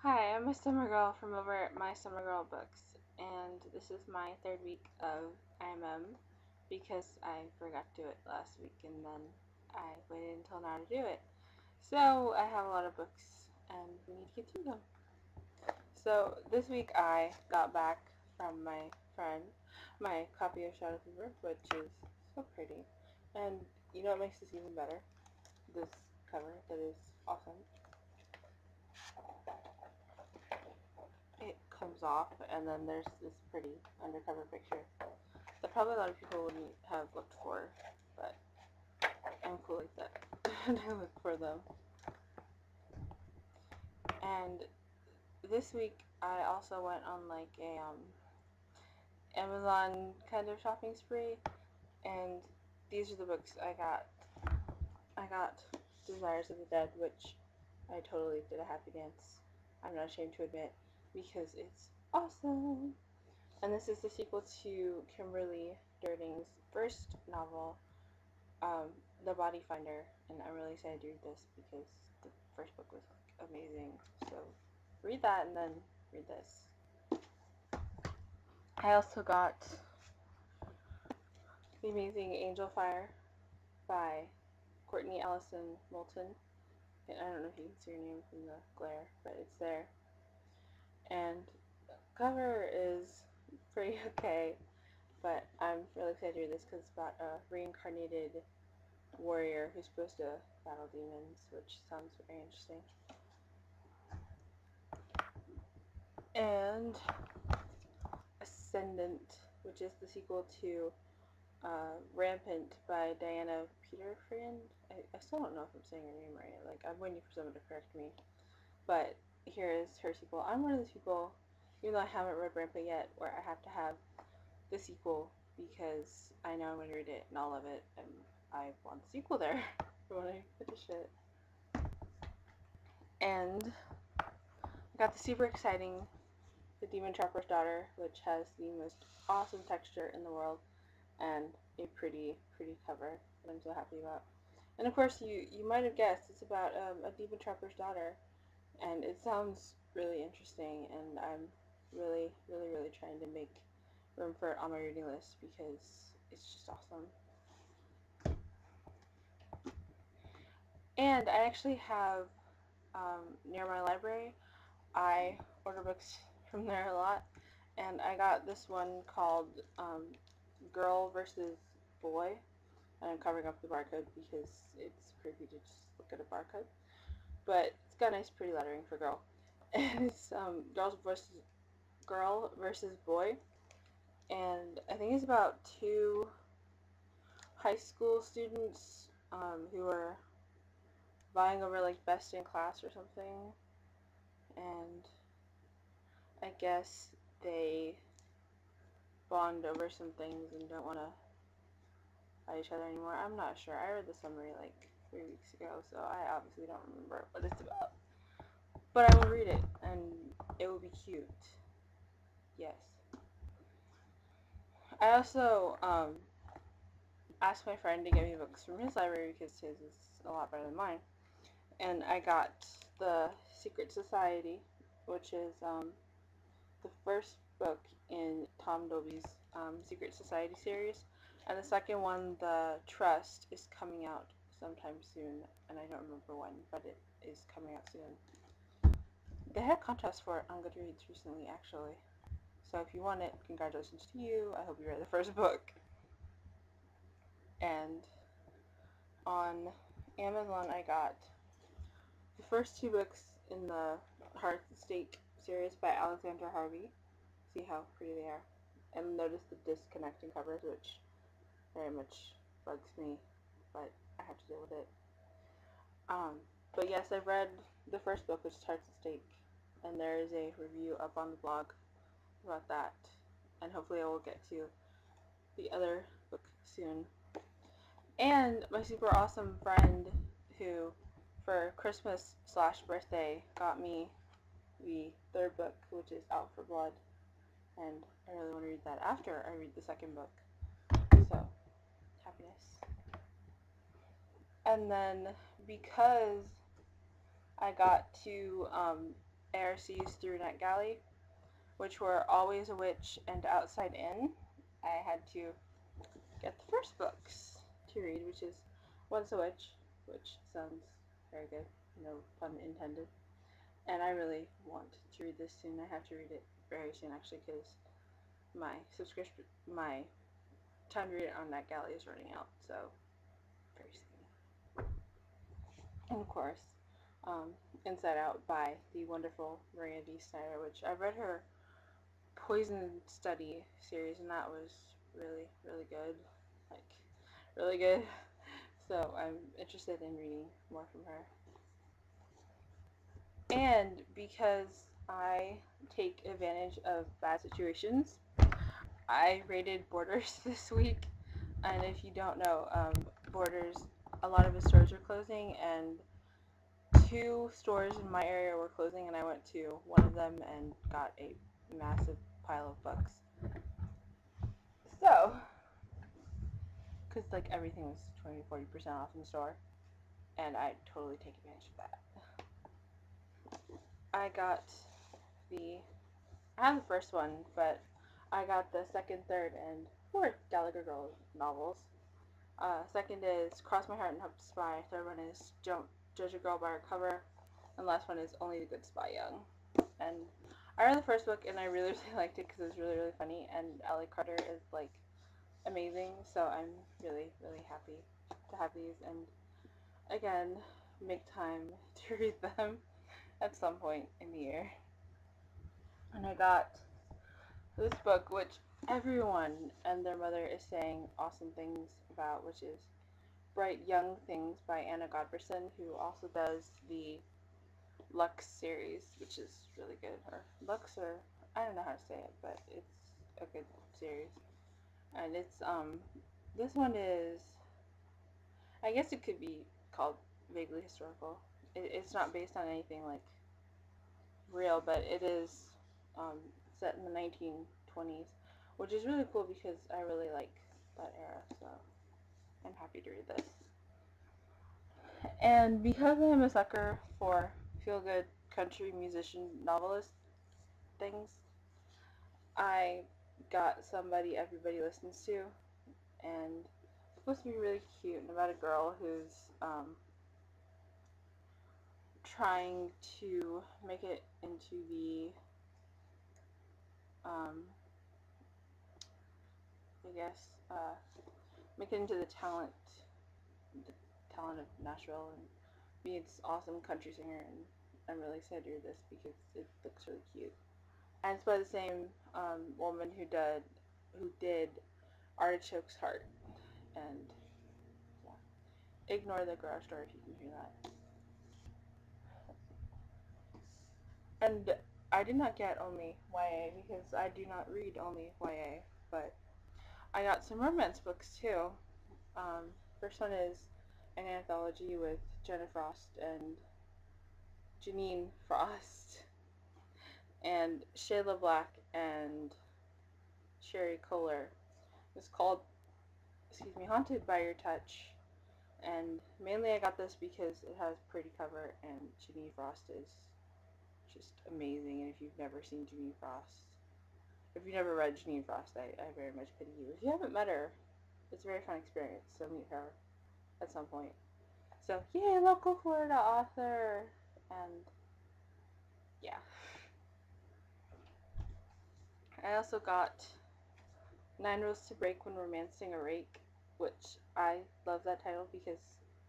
Hi, I'm a summer girl from over at My Summer Girl Books, and this is my third week of IMM because I forgot to do it last week and then I waited until now to do it. So I have a lot of books and we need to get through them. So this week I got back from my friend my copy of Shadow Fever, which is so pretty. And you know what makes this even better? This cover that is awesome. It comes off and then there's this pretty undercover picture that probably a lot of people wouldn't have looked for, but I'm cool like that. And I look for them. And this week I also went on like a Amazon kind of shopping spree, and these are the books I got. I got Desires of the Dead, which I totally did a happy dance, I'm not ashamed to admit, because it's awesome. And this is the sequel to Kimberly Durding's first novel, um, The Body Finder, and I'm really excited to read this because the first book was like amazing. So read that and then read this. I also got The Amazing Angel Fire by Courtney Allison Moulton. And I don't know if you can see her name from the glare, but it's there. And the cover is pretty okay, but I'm really excited to read this because it's about a reincarnated warrior who's supposed to battle demons, which sounds very interesting. And Ascendant, which is the sequel to Rampant by Diana Peterfriend. I still don't know if I'm saying her name right. Like, I'm waiting for someone to correct me. But here is her sequel. I'm one of those people, even though I haven't read Rampant yet, where I have to have the sequel because I know I'm going to read it and I'll love it, and I want the sequel there when I finish it. And I got the super exciting The Demon Trapper's Daughter, which has the most awesome texture in the world and a pretty cover that I'm so happy about. And of course, you might have guessed it's about a demon trapper's daughter, and it sounds really interesting, and I'm really trying to make room for it on my reading list because it's just awesome. And I actually have, near my library, I order books from there a lot, and I got this one called Girl versus Boy, and I'm covering up the barcode because it's creepy to just look at a barcode, but it's got nice pretty lettering for girl. And it's Girl versus Boy, and I think it's about two high school students who are vying over like best in class or something, and I guess they bond over some things and don't want to fight each other anymore. I'm not sure. I read the summary like 3 weeks ago, so I obviously don't remember what it's about. But I will read it, and it will be cute. Yes. I also asked my friend to get me books from his library because his is a lot better than mine. And I got The Secret Society, which is the first book in Tom Dolby's Secret Society series. And the second one, The Trust, is coming out sometime soon. And I don't remember when, but it is coming out soon. They had a contest for it on Goodreads recently, actually. So if you want it, congratulations to you. I hope you read the first book. And on Amazon, I got the first two books in the Heart Stake series by Alexandra Harvey. See how pretty they are. And notice the disconnecting covers, which very much bugs me, but I have to deal with it. But yes, I've read the first book, which is Heart Stake, and there is a review up on the blog about that. And hopefully I will get to the other book soon. And my super awesome friend who, for Christmas/birthday, got me the third book, which is Out for Blood. And I really want to read that after I read the second book. So, happiness. And then, because I got to ARCs through NetGalley, which were Always a Witch and Outside In. I had to get the first books to read, which is Once a Witch, which sounds very good, no pun intended. And I really want to read this soon. I have to read it very soon, actually, because my time to read it on NetGalley is running out, so very soon. And of course, Inside Out by the wonderful Maria D. Snyder, which I've read her Poison Study series, and that was really, really good. Like, really good. So I'm interested in reading more from her. And because I take advantage of bad situations, I raided Borders this week. And if you don't know, Borders, a lot of the stores are closing, and 2 stores in my area were closing, and I went to one of them and got a massive pile of books. So, because like everything was 20-40% off in the store, and I totally take advantage of that. I had the first one, but I got the second, third, and fourth Gallagher Girls novels. Second is Cross My Heart and Hope to Spy. Third one is Don't Judge a Girl by Her Cover. And last one is Only the Good Spy Young. And I read the first book, and I really, really liked it because it was really, really funny, and Ally Carter is, like, amazing, so I'm really, really happy to have these, and again, make time to read them at some point in the year. And I got this book, which everyone and their mother is saying awesome things about, which is Bright Young Things by Anna Godberson, who also does the Lux series, which is really good. Or Lux, or I don't know how to say it, but it's a good series. And it's, this one is, I guess it could be called vaguely historical. It's not based on anything, like, real, but it is, set in the 1920s, which is really cool because I really like that era, so I'm happy to read this. And because I'm a sucker for feel-good country musician novelist things, I got Somebody Everybody Listens To, and it's supposed to be really cute, and about a girl who's trying to make it into the make it into the talent of Nashville and be this awesome country singer, and I'm really excited to read this because it looks really cute. And it's by the same woman who did Artichoke's Heart, and yeah. Ignore the garage door if you can hear that. And I did not get only YA because I do not read only YA, but I got some romance books too. First one is an anthology with Jenna Frost and Janine Frost and Shayla Black and Sherry Kohler. It's called, Haunted by Your Touch. And mainly I got this because it has a pretty cover, and Janine Frost is just amazing. And if you've never seen Janine Frost, if you've never read Janine Frost, I very much pity you. If you haven't met her, it's a very fun experience, so meet her at some point. So, yay, local Florida author! And, yeah. I also got 9 Rules to Break When Romancing a Rake, which I love that title because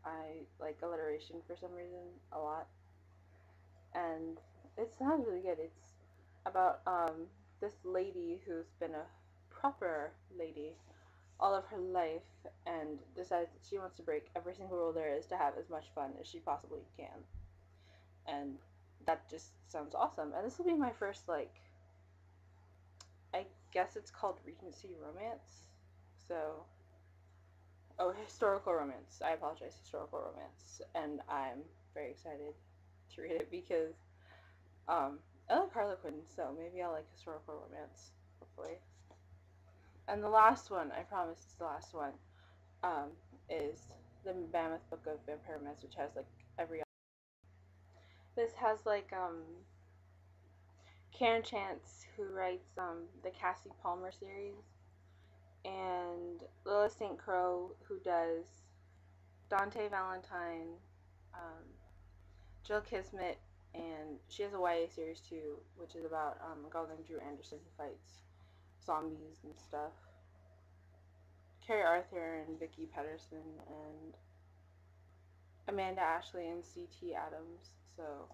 I like alliteration for some reason a lot. And it sounds really good. It's about this lady who's been a proper lady all of her life and decides that she wants to break every single rule there is to have as much fun as she possibly can. And that just sounds awesome. And this will be my first, like, I guess it's called Regency romance. So, historical romance. I apologize, historical romance. And I'm very excited to read it because I like Harlequin, so maybe I'll like historical romance, hopefully. And the last one, I promise it's the last one, is the Mammoth Book of Vampire Romance, which has, like, every... This has, like, Karen Chance, who writes the Cassie Palmer series, and Lila St. Croix, who does Dante Valentine, um, Jill Kismet, and she has a YA series too, which is about a girl named Drew Anderson who fights zombies and stuff. Carrie Arthur and Vicki Pedersen and Amanda Ashley and C.T. Adams. So,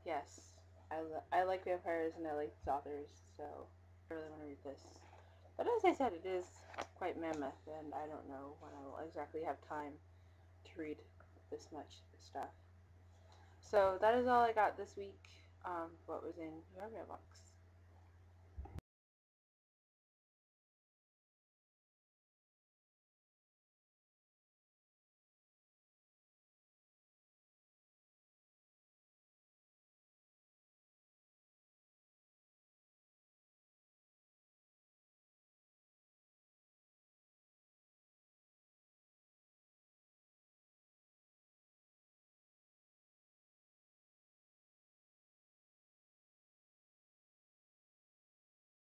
yes, I like vampires and I like these authors, so I really want to read this. But as I said, it is quite mammoth, and I don't know when I will exactly have time to read this much stuff. So that is all I got this week. What was in your mailbox?